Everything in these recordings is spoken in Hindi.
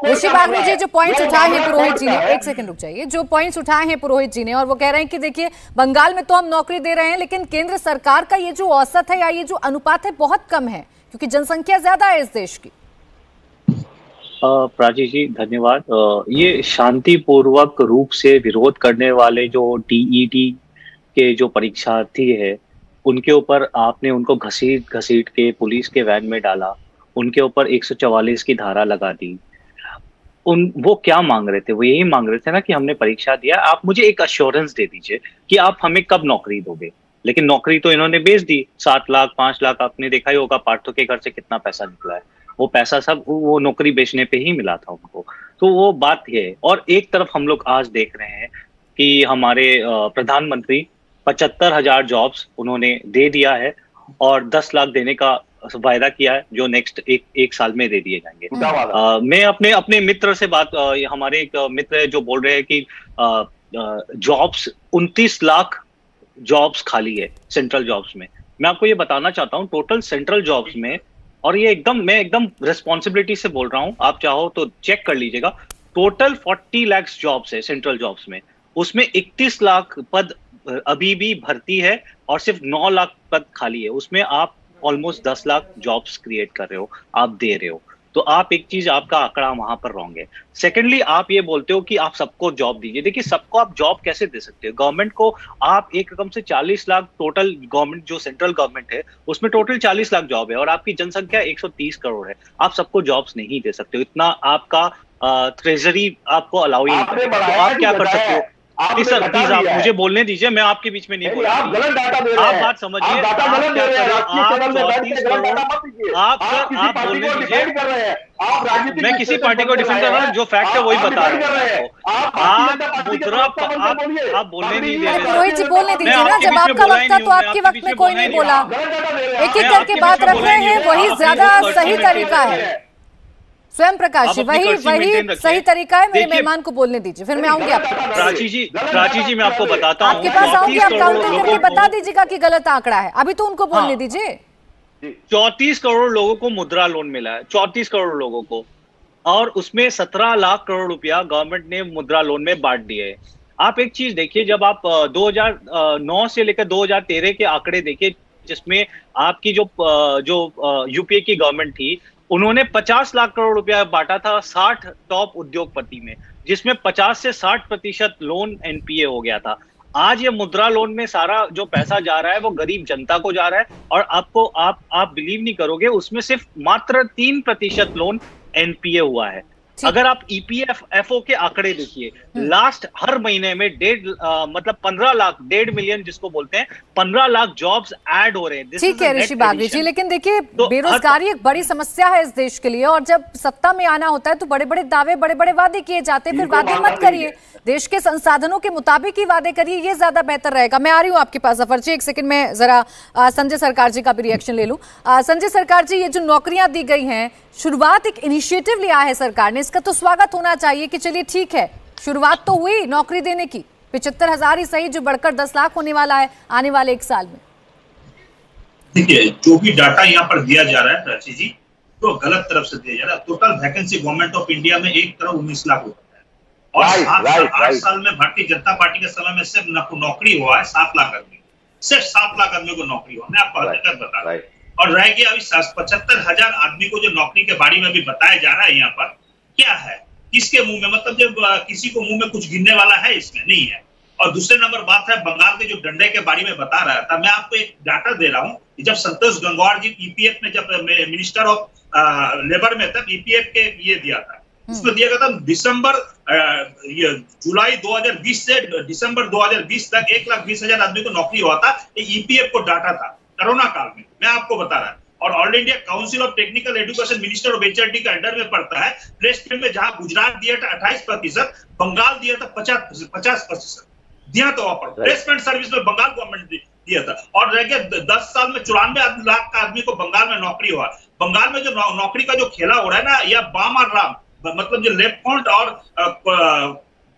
ऋषि बागड़ी जी जो पॉइंट्स उठाए हैं पुरोहित जी ने, एक सेकंड रुक जाइए, जो पॉइंट्स उठाए हैं पुरोहित जी ने और वो कह रहे हैं कि देखिए बंगाल में तो हम नौकरी दे रहे हैं लेकिन केंद्र सरकार का ये जो औसत है या ये जो अनुपात है बहुत कम है क्योंकि जनसंख्या ज्यादा है इस देश की। प्राची जी धन्यवाद। ये शांतिपूर्वक रूप से विरोध करने वाले जो टीईटी के जो परीक्षार्थी है उनके ऊपर आपने उनको घसीट घसीट के पुलिस के वैन में डाला, उनके ऊपर 144 की धारा लगा दी। वो क्या मांग रहे थे? वो यही मांग रहे थे ना कि हमने परीक्षा दिया, आप मुझे एक अश्योरेंस दे दीजिए कि आप हमें कब नौकरी दोगे। लेकिन नौकरी तो इन्होंने बेच दी, 7 लाख 5 लाख आपने देखा ही होगा पार्थो के घर से कितना पैसा निकला है। वो पैसा सब वो नौकरी बेचने पे ही मिला था उनको। तो वो बात है। और एक तरफ हम लोग आज देख रहे हैं कि हमारे प्रधानमंत्री 75,000 जॉब्स उन्होंने दे दिया है और 10 लाख देने का वायदा किया है जो नेक्स्ट एक साल में दे दिए जाएंगे। मैं अपने मित्र से बात, हमारे एक मित्र है जो बोल रहे हैं कि जॉब्स 29 लाख जॉब्स खाली है सेंट्रल जॉब्स में। मैं आपको ये बताना चाहता हूँ टोटल सेंट्रल जॉब्स में, और ये मैं एकदम रिस्पॉन्सिबिलिटी से बोल रहा हूँ, आप चाहो तो चेक कर लीजिएगा, टोटल 40 लाख जॉब्स है सेंट्रल जॉब्स में। उसमें 31 लाख पद अभी भी भर्ती है और सिर्फ 9 लाख पद खाली है। उसमें आप ऑलमोस्ट 10 लाख जॉब्स क्रिएट कर रहे हो, आप दे रहे हो। तो आप एक चीज, आपका आंकड़ा वहां पर रॉन्ग है। सेकेंडली, आप ये बोलते हो कि आप सबको जॉब दीजिए। देखिए सबको आप जॉब कैसे दे सकते हो? गवर्नमेंट को आप एक रकम से 40 लाख टोटल गवर्नमेंट जो सेंट्रल गवर्नमेंट है उसमें टोटल 40 लाख जॉब है और आपकी जनसंख्या 130 करोड़ है। आप सबको जॉब्स नहीं दे सकते हो, इतना आपका ट्रेजरी आपको अलाउ ही नहीं करेगा। तो आप क्या कर सकते हो? प्लीज सर, प्लीज आप मुझे बोलने दीजिए, मैं आपके बीच में नहीं बोल रहा। आप गलत डाटा दे रहे हैं, आप बात समझिए। आप डाटा गलत दे रहे हैं, आप 34 करोड़ आप बोलने दीजिए। मैं किसी पार्टी को डिफेंड कर रहा हूँ, जो फैक्ट है वही बता रहा हूँ। आप मुद्रा आप बोलने नहीं दे रहे। रोहित जी बोलने दीजिए ना, जब आपका वक्त था तो आपके वक्त में कोई नहीं बोला। एक एक करके बात रख रहे हैं, वही ज्यादा सही तरीका है। स्वयं प्रकाश जी, वही सही तरीका है। मेरे मेहमान को बोलने दीजिए, फिर मैं आऊंगी आपके पास। प्राची जी मैं आपको बताता हूँ, आपके पास आऊंगी, आप काउंटर करके बता दीजिएगा कि गलत आंकड़ा है। अभी तो उनको बोलने दीजिए। 34 करोड़ लोगों को मुद्रा लोन मिला है, 34 करोड़ लोगों को, और उसमें 17 लाख करोड़ रुपया गवर्नमेंट ने मुद्रा लोन में बांट दिए है। आप एक चीज देखिए, जब आप 2009 से लेकर 2013 के आंकड़े देखिए, जिसमें आपकी जो यूपीए की गवर्नमेंट थी, उन्होंने 50 लाख करोड़ रुपया बांटा था 60 टॉप उद्योगपति में, जिसमें 50 से 60% लोन एनपीए हो गया था। आज ये मुद्रा लोन में सारा जो पैसा जा रहा है वो गरीब जनता को जा रहा है, और आप बिलीव नहीं करोगे, उसमें सिर्फ मात्र 3% लोन एनपीए हुआ है। अगर आप ईपीएफओ के आंकड़े देखिए, लास्ट हर महीने में 1.5 मिलियन जिसको बोलते हैं, 15 लाख जॉब्स ऐड हो रहे हैं। ठीक है ऋषि बागड़ी जी, लेकिन देखिए बेरोजगारी एक बड़ी समस्या है इस देश के लिए, और जब सत्ता में आना होता है तो बड़े बड़े दावे, बड़े बड़े वादे किए जाते हैं। फिर वादे मत करिए, देश के संसाधनों के मुताबिक ही वादे करिए, ये ज्यादा बेहतर रहेगा। मैं आ रही हूँ आपके पास जफर जी, एक सेकंड में जरा संजय सरकार जी का भी रिएक्शन ले लूं। संजय सरकार जी, ये जो नौकरियां दी गई हैं, शुरुआत एक इनिशिएटिव लिया है सरकार ने, इसका तो स्वागत होना चाहिए कि चलिए ठीक है, शुरुआत तो हुई नौकरी देने की। 75,000 ही सही, जो बढ़कर 10 लाख होने वाला है आने वाले 1 साल में। देखिए, जो भी डाटा यहाँ पर दिया जा रहा है प्राची जी, तो गलत तरफ से दिया जा रहा है। Total vacancy government of India में 1 करोड़ 19 लाख होता है, और 8 साल में भारतीय जनता पार्टी के समय में सिर्फ नौकरी हुआ है 7 लाख आदमी, सिर्फ 7 लाख आदमी को नौकरी हुआ। मैं आपको हकीकत बता रहा हूँ। और रह गया अभी 75,000 आदमी को जो नौकरी के बारे में भी बताया जा रहा है, यहाँ पर क्या है, किसके मुंह में, मतलब जब किसी को मुंह में कुछ गिनने वाला है इसमें नहीं है। और दूसरे नंबर बात है बंगाल के जो डंडे के बारे में बता रहा था, मैं आपको एक डाटा दे रहा हूँ। जब संतोष गंगवार जी ईपीएफ में, जब मिनिस्टर ऑफ लेबर में तब ईपीएफ के ये दिया था, इसमें दिया गया था जुलाई 2020 से दिसंबर 2020 तक 1,20,000 आदमी को नौकरी हुआ था। ईपीएफ को डाटा था कोरोना काल में, मैं आपको बता रहा हूं। और all India council of technical education minister of HRD के अंडर में पड़ता है। प्लेसमेंट में जहां गुजरात दिया था 28%, बंगाल दिया था 50% दिया था वहां पर प्लेसमेंट सर्विस में बंगाल गवर्नमेंट दिया था। और रह गया 10 साल में 94 लाख का आदमी को बंगाल में नौकरी हुआ। बंगाल में जो नौकरी का जो खेला हो रहा है ना, या बाम और राम, मतलब जो लेफ्ट फ्रंट और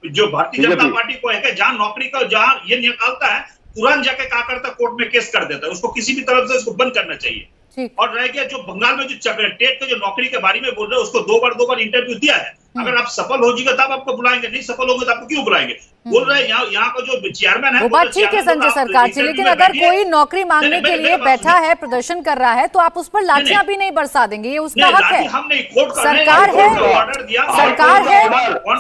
जो भारतीय जनता पार्टी को है, जहां नौकरी का जहां ये निकालता है, तुरंत जाके क्या करता, कोर्ट में केस कर देता है। उसको किसी भी तरफ से उसको बंद करना चाहिए। और रह गया जो बंगाल में जो टेट के जो नौकरी के बारे में बोल रहे हैं, उसको दो बार इंटरव्यू दिया है। अगर आप सफल हो जाएगा तब आपको बुलाएंगे, नहीं सफल होगा तो आपको क्यों बुलाएंगे? बोल रहे हैं यहाँ का जो चेयरमैन है वो बात ठीक है संजय सरकार जी, लेकिन अगर कोई नौकरी मांगने के लिए बैठा है, प्रदर्शन कर रहा है, तो आप उस पर लाठियां भी नहीं बरसा देंगे, ये उसका हक है। सरकार है, सरकार है,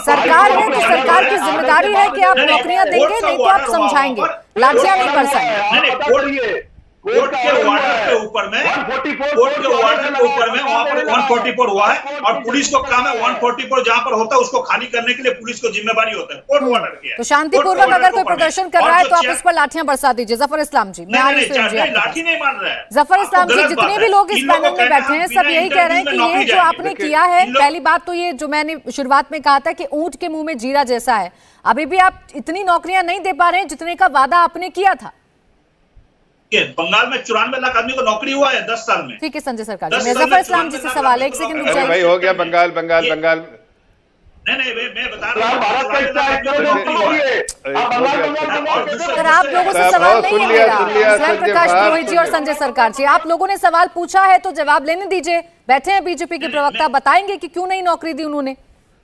सरकार है तो सरकार की जिम्मेदारी है कि आप नौकरियां देंगे, नहीं तो आप समझाएंगे, लाठियां नहीं बरसाएंगे। कोर्ट के ऑर्डर के ऊपर में 144 हुआ है और पुलिस को काम है 144 जहां पर होता है उसको खाली करने के लिए पुलिस को जिम्मेदारी होता है। कोर्ट ऑर्डर किया है। तो शांतिपूर्वक अगर कोई प्रदर्शन कर रहा है तो आप उस पर लाठियां बरसा दीजिए। जफर इस्लाम जी, मैं लाठी नहीं मार रहा है। जफर इस्लाम जी, जितने भी लोग इस पैनल में बैठे हैं सब यही कह रहे हैं कि ये जो आपने किया है, पहली बात तो ये जो मैंने शुरुआत में कहा था कि ऊंट के मुंह में जीरा जैसा है, अभी भी आप इतनी नौकरियां नहीं दे पा रहे हैं जितने का वादा आपने किया था। बंगाल में 94 लाख आदमी को नौकरी हुआ है 10 साल में। ठीक है संजय सरकार जी, जफर इस्लाम जी से सवाल है, एक सेकंड रुक जाइए। भाई हो गया बंगाल नहीं मैं बता रहा हूं आप लोगों से सवाल नहीं है मेरा। स्वयं प्रकाश पुरोहित जी और संजय सरकार जी, आप लोगों ने सवाल पूछा है तो जवाब लेने दीजिए। बैठे हैं बीजेपी के प्रवक्ता, बताएंगे कि क्यों नहीं नौकरी दी उन्होंने।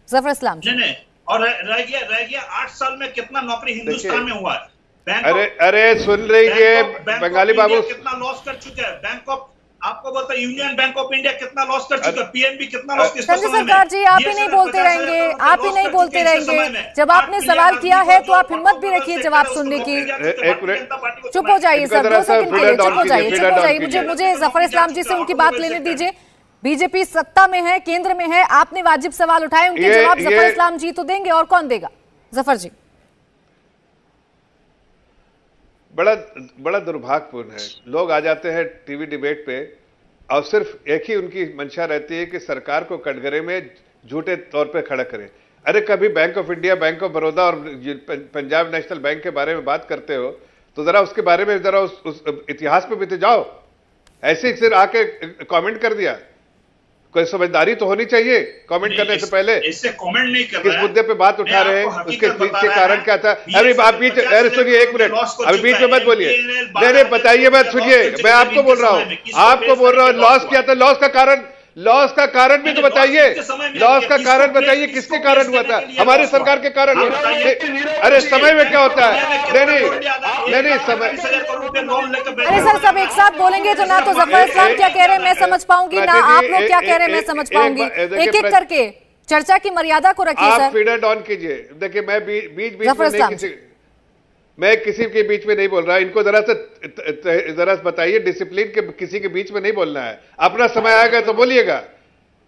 जफर इस्लाम जी, नहीं और रह गया 8 साल में कितना नौकरी हिंदुस्तान में हुआ है? अरे सुन रही है बंगाली बाबू, कितना लॉस कर चुका है बैंक ऑफ, आपको बोलता है यूनियन बैंक ऑफ इंडिया कितना लॉस कर चुका है, पीएनबी कितना लॉस किया। संजय सरकार जी, आप ही नहीं बोलते रहेंगे, आप ही नहीं बोलते रहेंगे। जब आपने सवाल किया है तो आप हिम्मत भी रखिए जवाब सुनने की। चुप हो जाइए सर, 2 सेकंड के लिए चुप हो जाइए। मुझे जफर इस्लाम जी से उनकी बात लेने दीजिए। बीजेपी सत्ता में है, केंद्र में है, आपने वाजिब सवाल उठाए, उनके जवाब जफर इस्लाम जी तो देंगे, और कौन देगा? जफर जी, बड़ा दुर्भाग्यपूर्ण है, लोग आ जाते हैं टीवी डिबेट पे और सिर्फ एक ही उनकी मंशा रहती है कि सरकार को कटघरे में झूठे तौर पे खड़ा करें। अरे कभी bank of India, bank of Baroda और पंजाब नेशनल बैंक के बारे में बात करते हो तो जरा उसके बारे में जरा उस इतिहास पे भी तो जाओ। ऐसे सिर्फ आके कमेंट कर दिया, कोई समझदारी तो होनी चाहिए कमेंट करने से पहले। इससे कमेंट नहीं कर रहा है, किस मुद्दे पे बात उठा रहे हैं, उसके पीछे कारण क्या था? अरे आप बीच, अरे सुनिए 1 मिनट, अभी बीच में मत बोलिए। नहीं बताइए, मत सुनिए, मैं आपको बोल रहा हूँ, आपको बोल रहा हूँ। लॉस किया था, लॉस का कारण भी तो बताइए। लॉस का कारण बताइए, किसके कारण हुआ था? हमारी सरकार के कारण। अरे समय में क्या होता है? नहीं समय। अरे सर, सब एक साथ बोलेंगे तो ना तो जफर इस्लाम क्या कह रहे हैं मैं समझ पाऊंगी, ना आप लोग क्या कह रहे हैं मैं समझ पाऊंगी। एक एक करके चर्चा की मर्यादा को रखिए सर। आप फीडर डाउन कीजिए। देखिए मैं बीच मैं किसी के बीच में नहीं बोल रहा। इनको जरा बताइए डिसिप्लिन के, किसी के बीच में नहीं बोलना है। अपना समय आएगा तो बोलिएगा।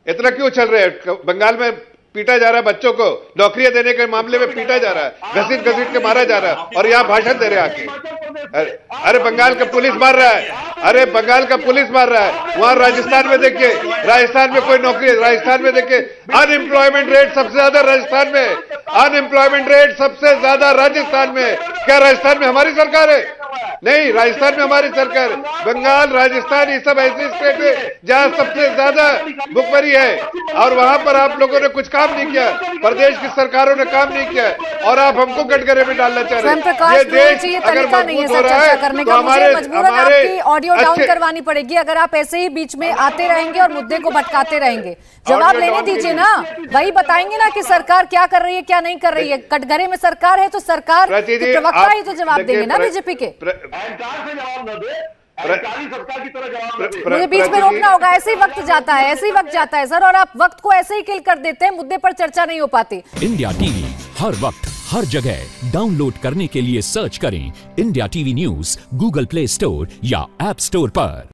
इतना क्यों चल रहे हैं? बंगाल में पीटा जा रहा है बच्चों को, नौकरियां देने के मामले में पीटा जा रहा है, घसीट के मारा जा रहा है, और यहाँ भाषण दे रहे आके। अरे बंगाल का पुलिस मार रहा है, अरे बंगाल का पुलिस मार रहा है। वहां राजस्थान में देखिए, राजस्थान में कोई नौकरी, राजस्थान में देखिए अनएम्प्लॉयमेंट रेट सबसे ज्यादा राजस्थान में, अनएम्प्लॉयमेंट रेट सबसे ज्यादा राजस्थान में। क्या राजस्थान में हमारी सरकार है? नहीं, राजस्थान में हमारी सरकार। बंगाल, राजस्थान, ये सब ऐसे स्टेट है जहां सबसे ज्यादा भुखमरी है, और वहां पर आप लोगों ने कुछ काम नहीं किया, प्रदेश की सरकारों ने काम नहीं किया, और आप हमको कटघरे में डालना चाह रहे हैं। ये देश अगर मजबूत हो रहा है करने का, मुझे मजबूरन आपकी ऑडियो डाउन करवानी पड़ेगी अगर आप ऐसे ही बीच में आते रहेंगे और मुद्दे को भटकाते रहेंगे। जवाब लेने दीजिए ना, वही बताएंगे ना कि सरकार क्या कर रही है क्या नहीं कर रही है। कटघरे में सरकार है तो सरकार के प्रवक्ता ही तो जवाब देंगे ना बीजेपी के। मुझे बीच में रोकना होगा, ऐसे ही वक्त जाता है, ऐसे ही वक्त जाता है सर, और आप वक्त को ऐसे ही किल कर देते हैं, मुद्दे पर चर्चा नहीं हो पाती। इंडिया टीवी हर वक्त हर जगह डाउनलोड करने के लिए सर्च करें India TV news Google play store या ऐप स्टोर पर।